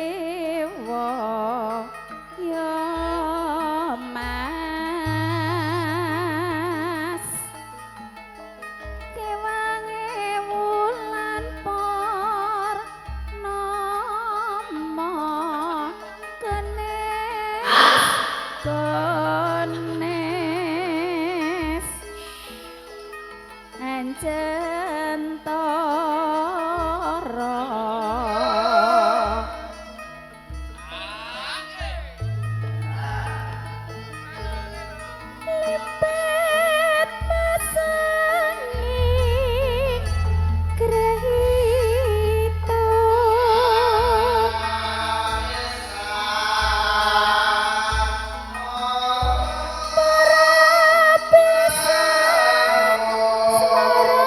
kawitewa ya mas kewange wulan purnama kenes kenes ancen tara limpet masangi grehita para pisan swara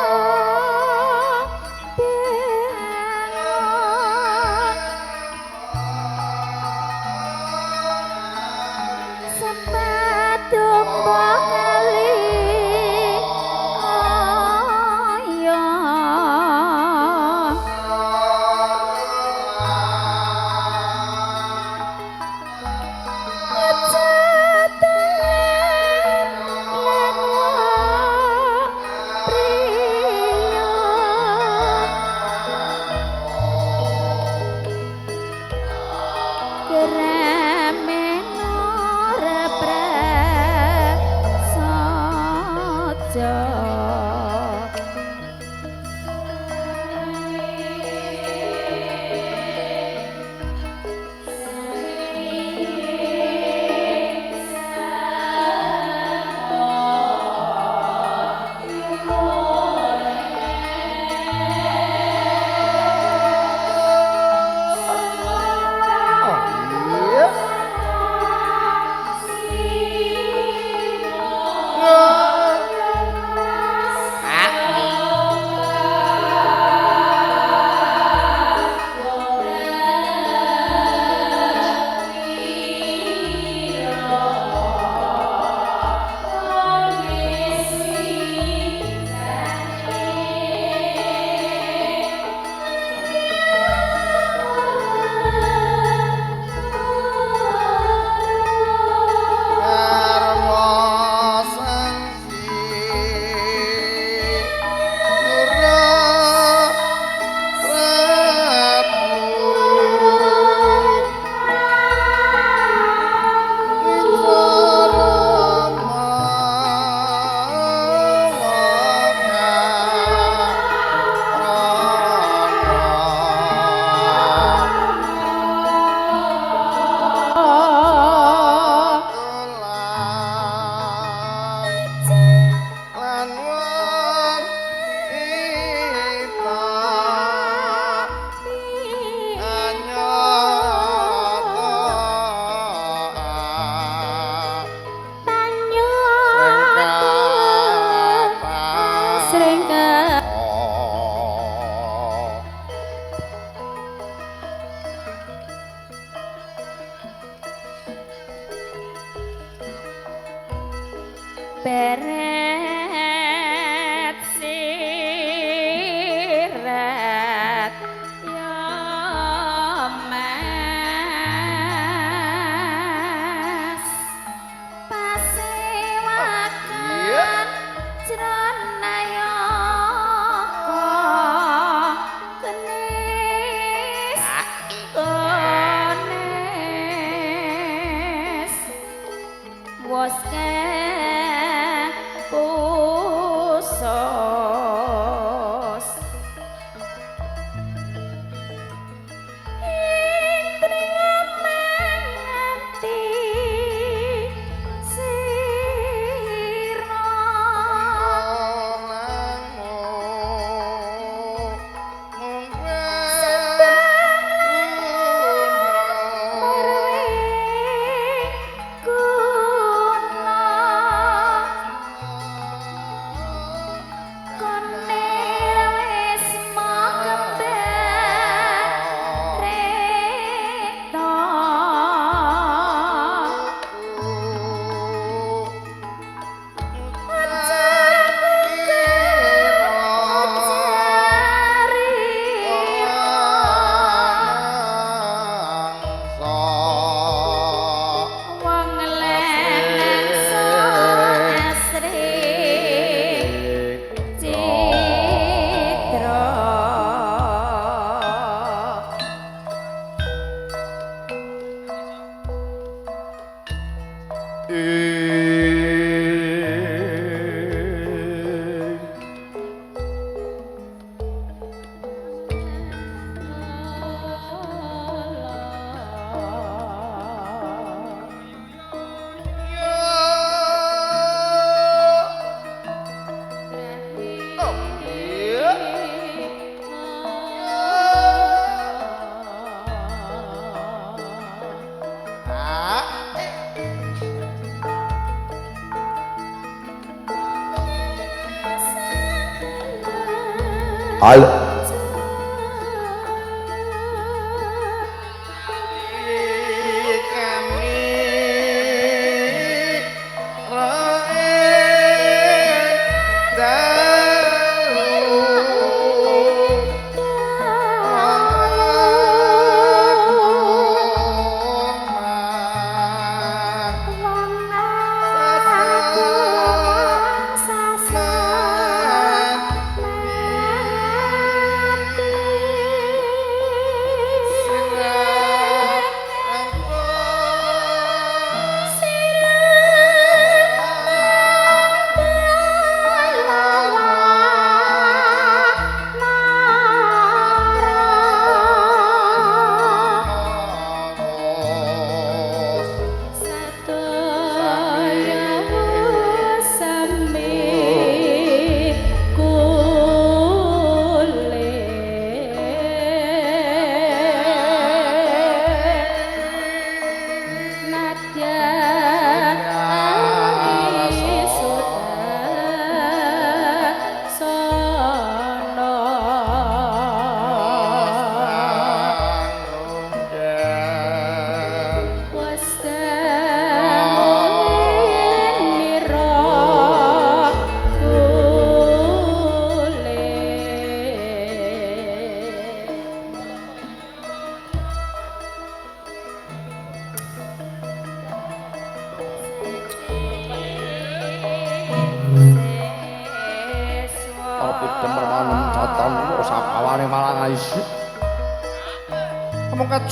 Al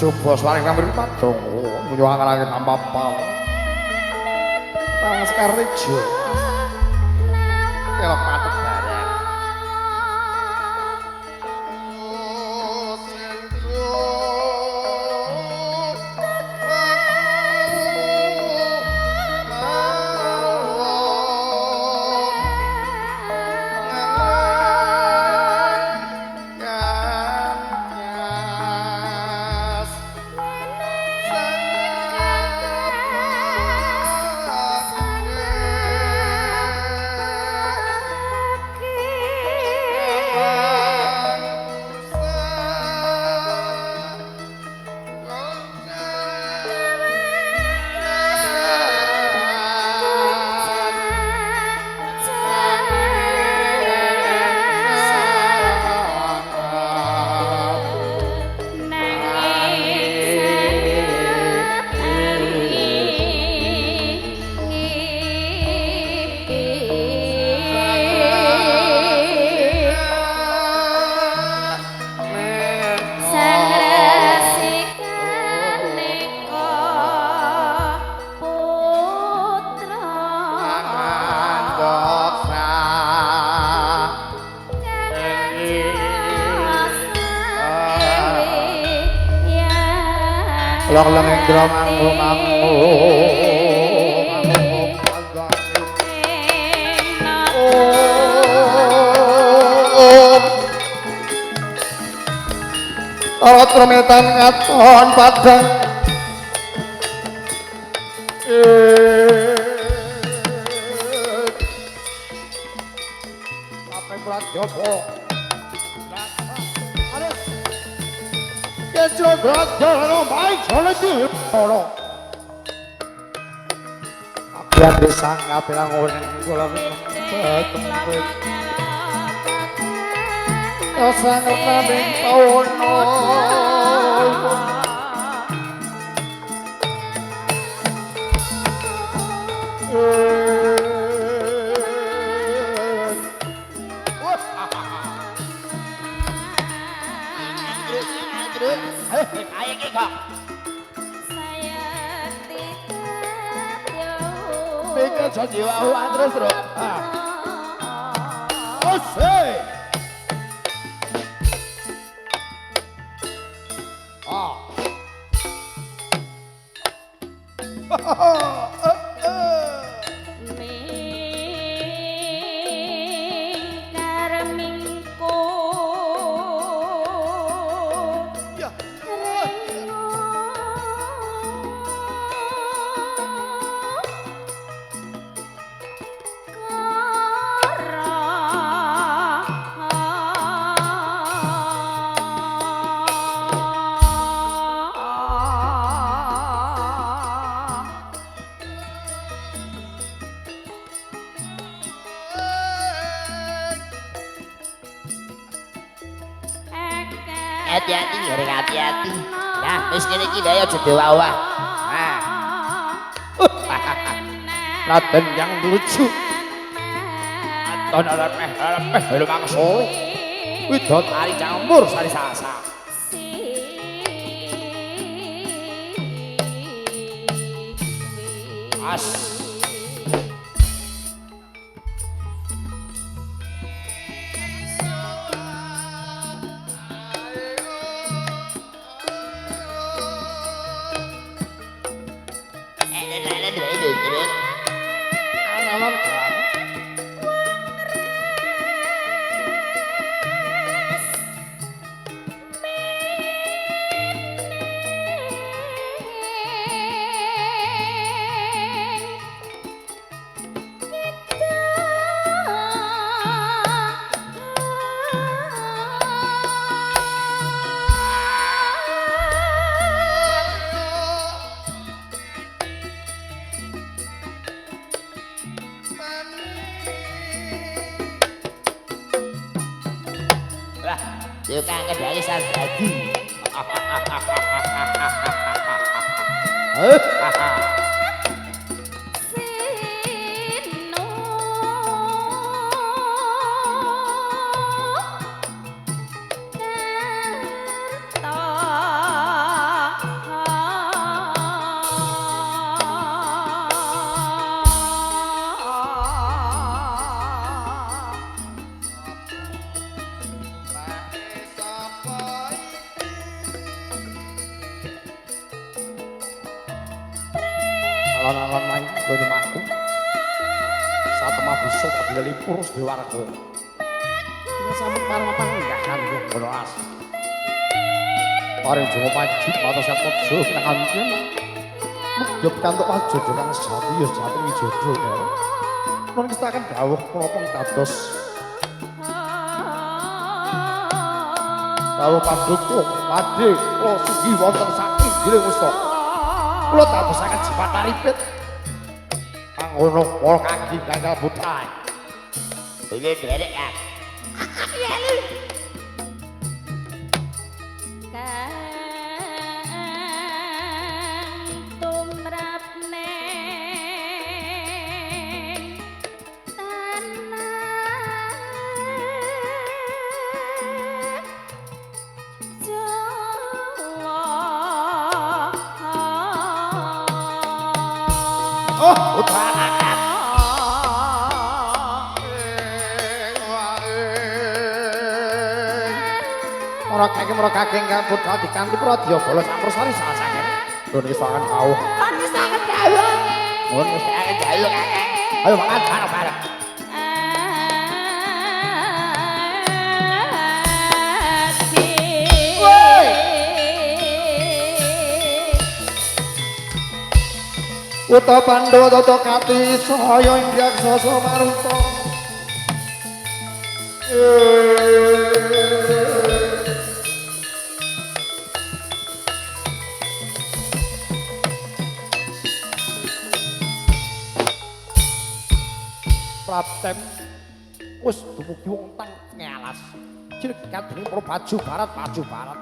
coba suara kami padong menyuang langit tanpa pal tangan sekarang rejo kelok patek bareng lor lengeng dromang Arot remetan ngaton padang Sampai berat jopo Kecil berat jopo baik soalnya jopo Apian desa ngapilang orang gulang bertempet Sang Rabing Pawono Ayo kita saya tidak jauh Pikir sajiwa terus Osei hati-hati ya, hati-hati. Nah, wis kene iki ayo aja dewa-dewa. Nah. Raden yang lucu. Aton arep lho mangsa. Widot ari campur sari sasa. As. Tukang kendali sarjadi. Alon-alon main kono maku. Satemah bisa kabeh lipur dewarga. Ini sampe parapan enggak kandung ngono as. Paring Jawa Pajit matos Satpojo nang kanjen. Mugyop kantuk pajodo kang sejati ya sejati wijodo ya. Mun ngestaken dawuh menapa dados dawuh padukung padhe kula sugih wonten saking giling musta. Kula dadosaken jipat taripit. Panggono wol kaki gagal butai. Iki derek kan. Tumrap neng tanah Jawa. Oh, utara. Ora kakek kan putra dikanthi pradya bala campur sari sasaken. Lho niki sangan kawuh. Kan wis sanget dalu. Mun wis sanget dalu. Ayo mangan bareng-bareng. Woi. Uta Pandhawa tata kati saya ing raksasa maruta. Praten wis dumugi wong teng ngelas. Jregat dening para baju barat.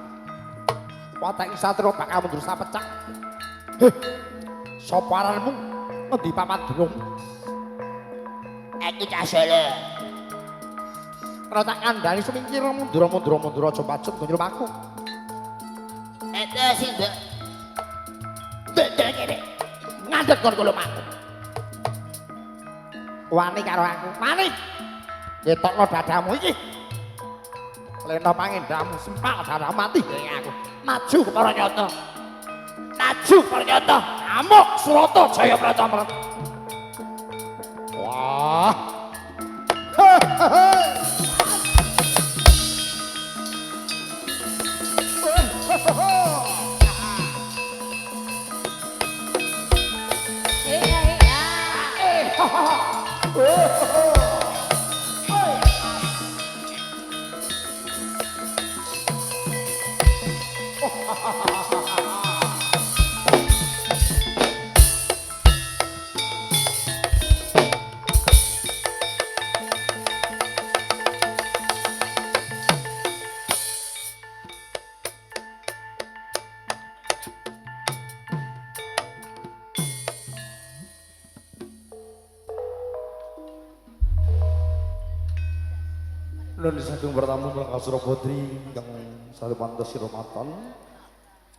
Watek satria bakal mundur sapecak. Heh. Sapa aranmu? Ngendi papat dunung? Aku cah Solo. Ora tak kandhani sumingkir mundur aja pacut nggo nyrumaku. Itu sing mbok. Ndek kene. Ngandhet kon kula maku. Wani karo aku. Wani. Ngetokno dadamu iki. Lena pangendamu sempal darah mati ning aku. Maju ke para nyata. Maju para nyata. Amuk Surata Jaya Pracamret. Wah. dan disageng bertamu Kang Suraputri yang satu pantas siromatan.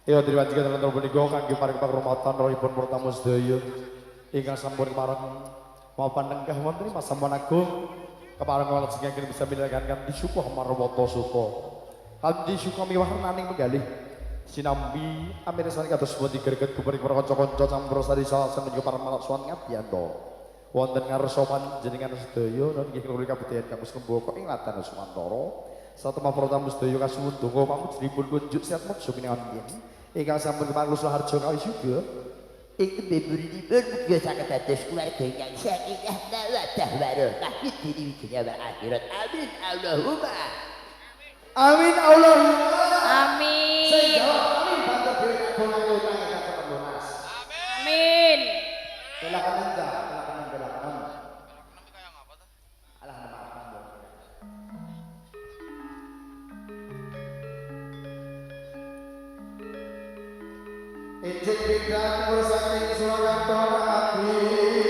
Ya diwajikan dalam terlalu menikah kangge paring pangrahmatan rohipun bertamu sedaya ingkang sampun marang mapan nenggah wonten Mas Sampun Agung kepareng walet sing bisa milahaken di sukuh marwata suka. Kanthi suka miwarnaning penggalih sinambi amirsani kados pundi greget kuring para kanca-kanca campur sari salasan menika para malaksuan ngabiyanta. Wonten ngarsa panjenengan sedaya nggih kula kabudayaan Kang Semboko ing ladan Sumantara satemah para tamu sedaya kasuwun donga pamujudipun kunjuk sehat mojo kinangen ingkang sampun keparlusa harja kawisuda ing tembe burinipun muga saged dados keluarga ingkang saking wadah barokah diri dunya wal akhirat amin Allahumma amin Allahumma Amin. amin bantu dhewe kagolong utang ingkang sampun lunas Amin. silakan enggak Injil bidang bersaking Surakarta Abdi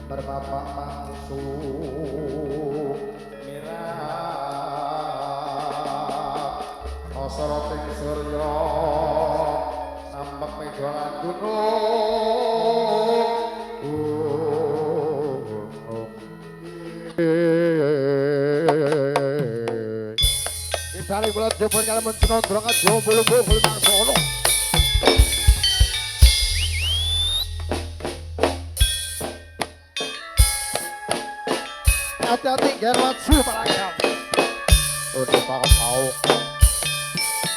berbapak mangsu mirah osoroting surya nampak megalan gunung Isari bulan jepun kalian mencenondrongan jauh belum mangsono hati-hati gerwat su parangkam udah banget tau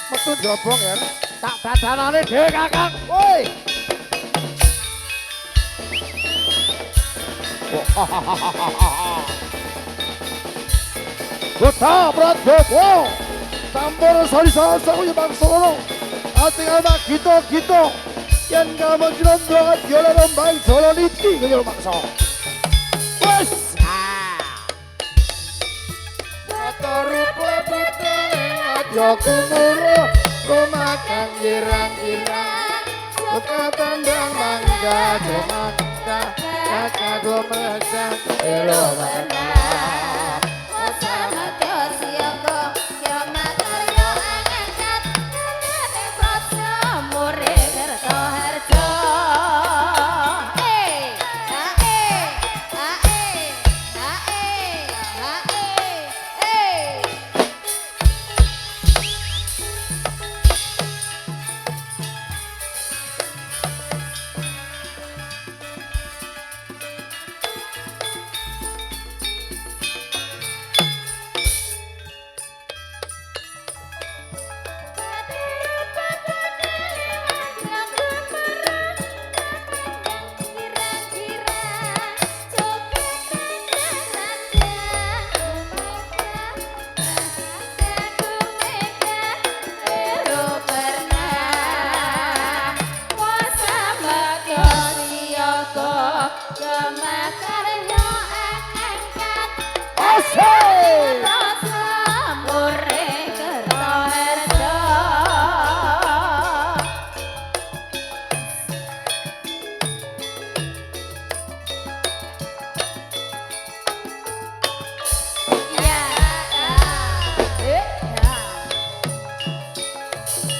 metu jobong ya tak dadanane dhewe kakang woi Kota Prajogo campur sari salsa kuwi bangsono ati ana gitu-gitu yen kamu jenengan yola rombang solo niti kaya maksa wes Yo kumuro rumah kang girang-girang suka tandang mangga jomangga kakak gomesa elo mana Osama Dosioko Kioma Karyo Angekat Nene Protso Mure Kerto Harjo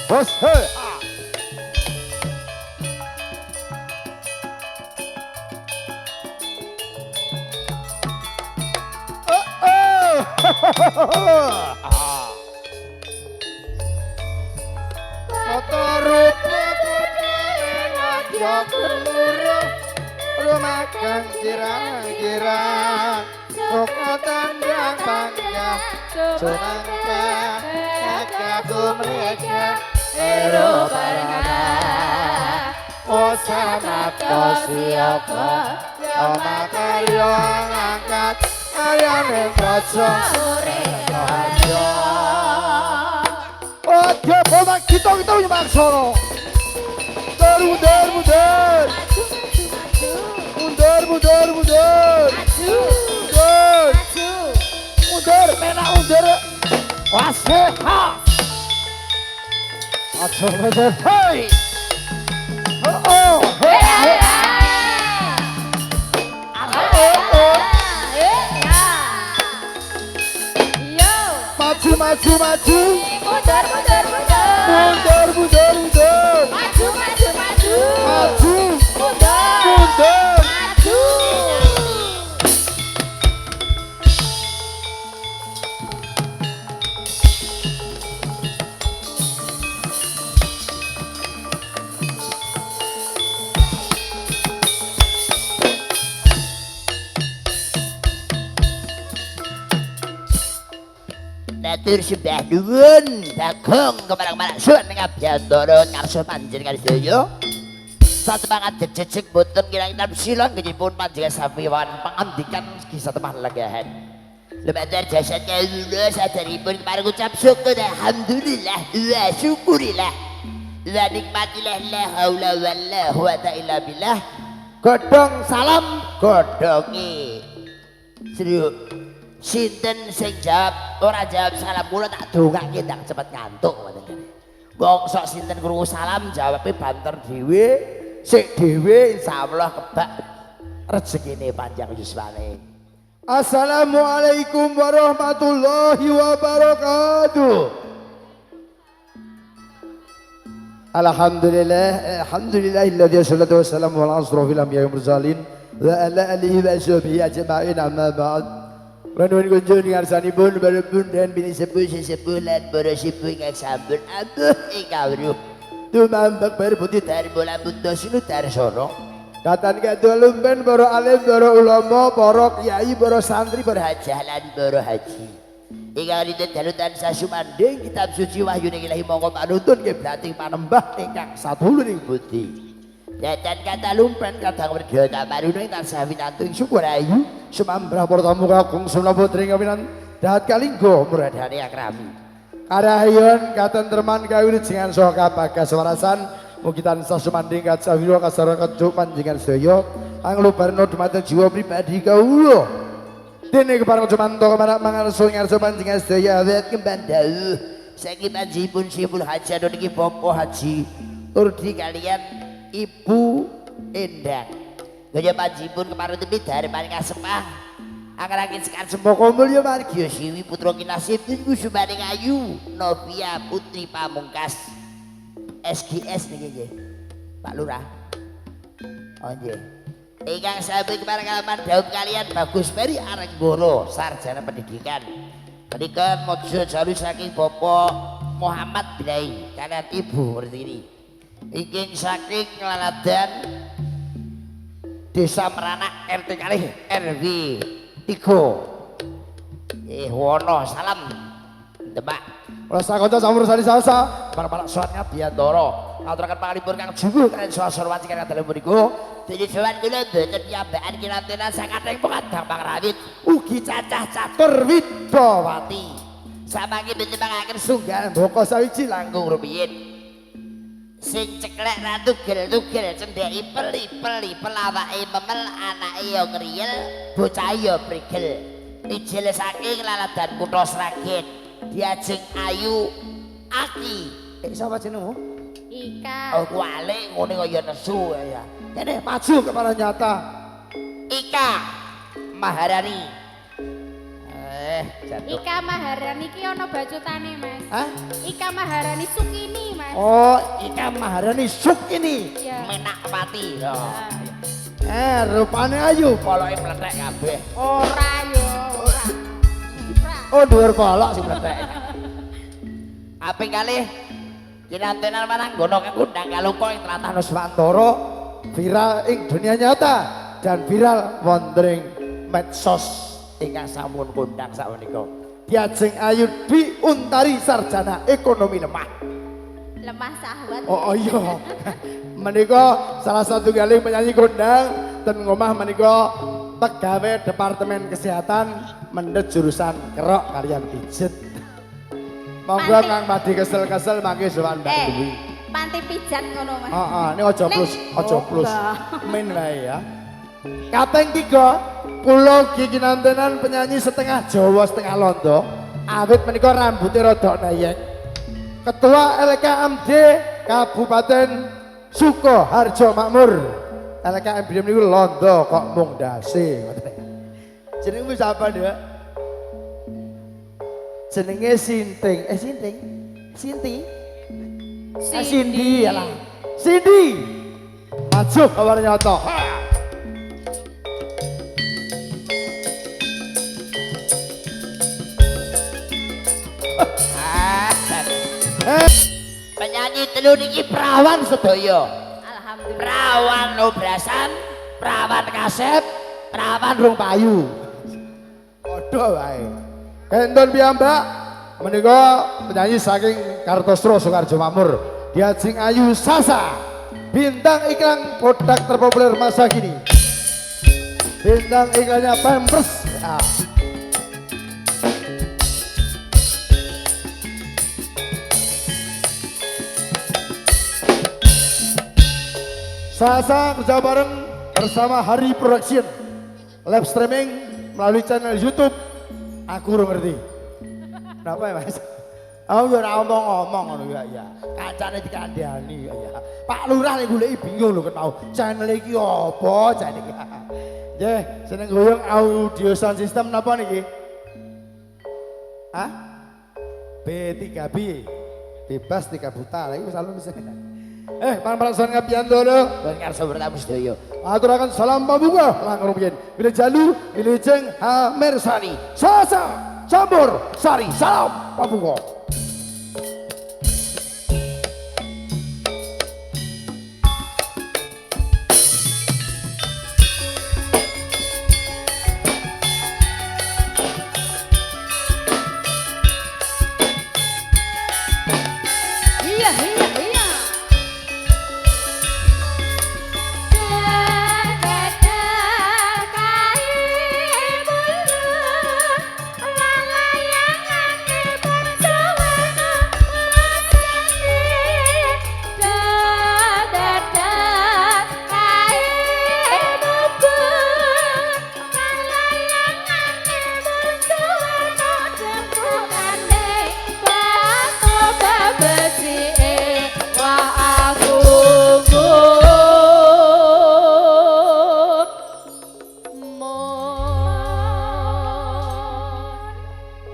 Bos he motor rumah kang girang-girang suka tandang bangga sunangka kakakku mereka ero pernah Osama Dosioko Oma Karyo angkat ayane praja urip raja. oke bomak kita nyemak solo mundur mundur mundur mundur mundur Maju, mundur maju. mundur penak mundur waseha aja mundur hei oh hei maju maju maju Mundur, mundur, mundur. mundur mundur mundur Maju, maju, maju. maju Mundur. mundur Maju. Natur sembah nuwun Bagong kemarang-marang suwan ngabiyantara karsa panjenengan sedaya satemah jejeg boten kirang-kirang silang nggihipun panjenengan sami wan pangandikan kisah temah lenggahan lumantar jasad kawula saderipun kemarang ucap syukur alhamdulillah wa syukurillah wa nikmatillah la haula wala quwata illa billah godhong salam godhonge serius sinten sing jawab ora jawab salam kula tak dongake ndang cepet ngantuk ngoten. Wong sok sinten krungu salam jawabe banter dhewe sik dhewe insyaallah kebak rezekine panjang yuswane. Assalamualaikum warahmatullahi wabarakatuh. Alhamdulillahilladzi wassalatu wassalamu ala asrofil anbiya'i wal mursalin wa ala alihi wa sahbihi ajma'in amma ba'd. Nuwun kunjung ngarsanipun barepun dan bini sepuh lan para sepuh ingkang sampun ambuh ing kawruh. Tumambek bareputih dari bola buta sinu darsana. Katan kadulumpen para alim, para ulama, para kiai, para santri, para Hajah lan para haji. Ingkang rinten dalu tansah sumandhing kitab suci wahyune Ilahi mongko panuntun kiblating panembah ingkang satuluning budi. Datan kata lumpen kadang werda kamaruna tansah winantung syukur ayu sumambrah para tamu kakung sumna putri kawinan dahat kalinggo muradane akrami. Karahayon katentreman kawilujengan saha kabagas warasan mugi tansah sumandhing kacawira kasara kejuk panjenengan sedaya anglubarna dumateng jiwa pribadi kawula. Dene kepareng jumanto kemarak mangarsa ngarsa panjenengan sedaya awet kembang dawuh saking panjenipun Syekhul Haji niki Bapak Haji Urdi kalian Ibu Endang. Gaya panjenipun kemarin tepi dari paling asepah angin sekar semboko mulya margya siwi putra kinasib niku sumaning ayu Novia Putri Pamungkas SGS niki nggih Pak Lurah. Oh nggih. Ingkang sampun kemarin kalaman dawuh kalian Bagus Peri Arenggoro sarjana pendidikan. Menika mojo jalu saking Bapak Muhammad Bilai kalian Ibu Pertiwi. Iking saking Nglaladan Desa Meranak RT kalih RW 3 wono salam Demak Ora sakonco sampun sani salsa para sowan ngabiyantara aturaken pangalipun kang juwuh kalian swasana wanci kang dalem menika dene sowan kula mboten piyambakan kinatena sakathing pengadang pangrawit ugi cacah catur Widawati samangke benemangaken sunggal mboko sawiji langkung rumiyin sing ceklek ratu tugel cendhek ipel awake memel anake yo ngriyel bocah yo prigel ijil saking Laladan Kutha Sragen diajeng ayu Aki sapa jenengmu? Ika. oh kualik ngene kaya nesu ya Kene maju kepala nyata Ika Maharani Ika Maharani ki ana bacutane, Mas. Hah? Ika Maharani Sukini, Mas. oh Ika Maharani Sukini Iya. Menakpati rupane ayu poloke mlethek kabeh Ora yo, ora. oh dhuwur kolok sing mlethek aping kalih kinantenan mananggono kekundang kaluka ing tlatah Nuswantara viral ing dunia nyata dan viral wonten ing medsos ingkang sampun kondang sakmenika diajeng ayu Dwi Untari sarjana ekonomi lemah. Lemah syahwat. Oh iya. Menika salah satu kali penyanyi kondang ten ngomah menika pegawai Departemen Kesehatan mendet jurusan kerok kalian pijet. Monggo Panti. Kang Padi kesel-kesel mangke sowan Mbak Dewi. Panti pijat ngono Mas. Heeh, ini aja Ning- plus, aja Oh, plus. enggak. Min wae ya. Kaping 3, kula Gigi Nantenan penyanyi setengah Jawa setengah Londo. Awit menika rambutnya rada nayek. Ketua LKMD Kabupaten Sukoharjo Makmur. LKMD niku Londo kok mung dase. Jenengmu sapa, Dek? Jenenge Sinting. Sinting. Sinti. Cindy ya lah. Cindy. Maju kabar nyata. Penyanyi telu niki perawan sedaya. Alhamdulillah. Perawan obrasan, perawan kasep, Perawan rong payu. Padha wae. Kenton piyambak menika penyanyi saking Kartosro Sukarjo Makmur. Diajeng Ayu Sasa. Bintang iklan produk terpopuler masa kini. Bintang iklannya Pampers. Ya. Sasa kerja bareng bersama Hari Production. Live streaming melalui channel YouTube. Aku urung ngerti. Kenapa ya Mas? Aku ya ora ngomong ngono ya ya. Kancane dikandhani ya ya. Pak Lurah nek goleki bingung lho ket mau. Channel iki apa jane iki? Nggih, seneng goyong audio sound system napa niki? Hah? B3B. Bebas 3 buta. Lah iku salun bisa. Pan-pan Ngapiandoro. ben ngarsa bertamu sedaya. Aturakan salam pambuka langkung rumiyin. Bila jalu, bila jeng Hamersari. Sasa campur sari salam pambuka. Iya, iya, iya.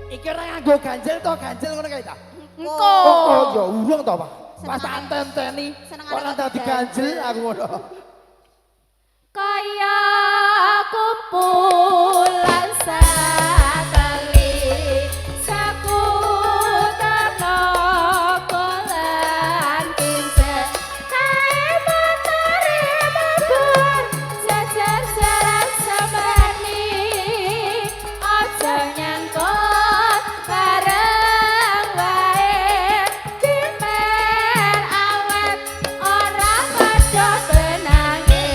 Iki ora nganggo ganjil to, ganjil ngono kae ta? Engko. Oh, ya urung to, Pak. Pas Seneng. antenteni Seneng kok anak dadi ganjil aku ngono. Kaya kumpulan sakali sakutan kolan pincet kae materi mabur jajar jarak samani aja nyangkut bareng wae dimer awet ora padha benange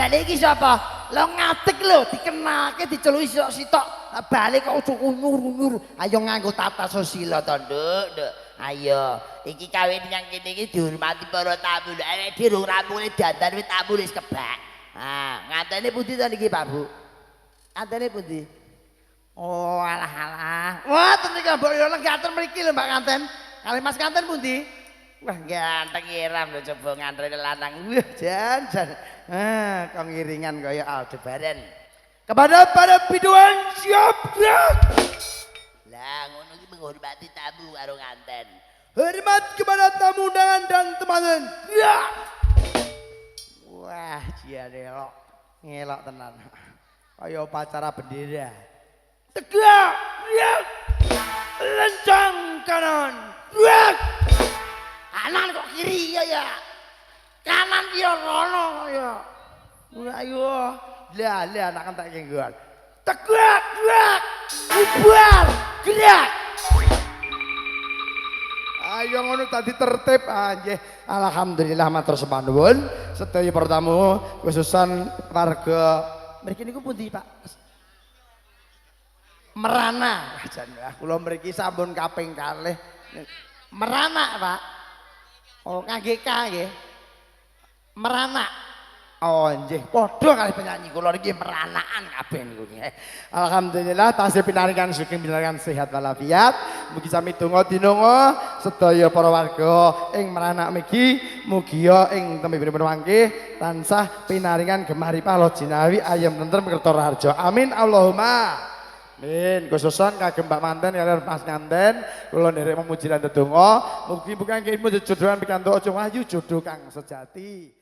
balik iki sapa? Lo ngatik lho, dikenalke diceluki sitok-sitok. Balik kok ojo unur-unur. Ayo nganggo tata sosial to, Nduk. Ayo, iki kawin yang kene iki dihormati para tamu. Nek dirung rampung dandan wis tamu wis kebak. Ah, ngantene pundi to niki, Pak Bu? Ngantene pundi? Oh, alah. Wah, tenika mbok yo lengaten mriki lho, Mbak Kanten. Kalih Mas Kanten pundi? Wah, ganteng iram lho coba ngantrene lanang. Wah, jan. Kok ngiringan kaya Aldebaran. Kepada para biduan siap gerak. Lah ngono iki menghormati tamu karo nganten. Hormat kepada tamu undangan dan teman-teman. Ya. Wah, jane elok. Ngelok tenan. Kaya upacara bendera. Tegak, riak. Lencang kanan. Riak. Kanan kok kiri ya. Kanan kira rono ya. Ayo. Lah anak entek kengguan. Tegak, riak. Bubar, gerak. Ayo ngono tadi tertib anjih. Alhamdulillah matur sembah nuwun. Sedaya pertamu khususan warga mriki niku pundi, Pak? Merana. Jan kula mriki sampun kaping kalih. Merana, Pak. Oh, ngangge K nggih. Merana. Oh nggih, padha kali penyanyi kula niki meranaan kabeh niku nggih. Alhamdulillah tasih pinaringan sugeng pinaringan sehat walafiat. Mugi sami donga dinonga sedaya para warga ing meranak mriki mugia ing tembe-tembe mangke tansah pinaringan gemaripah lo jinawi ayem tentrem kerto raharja. Amin Allahumma. Amin. Khususan kagem Mbak Manten kalian Mas Nganten kula nderek memuji lan ndedonga mugi bukan ilmu jodohan pikantuk aja wahyu jodoh kang sejati.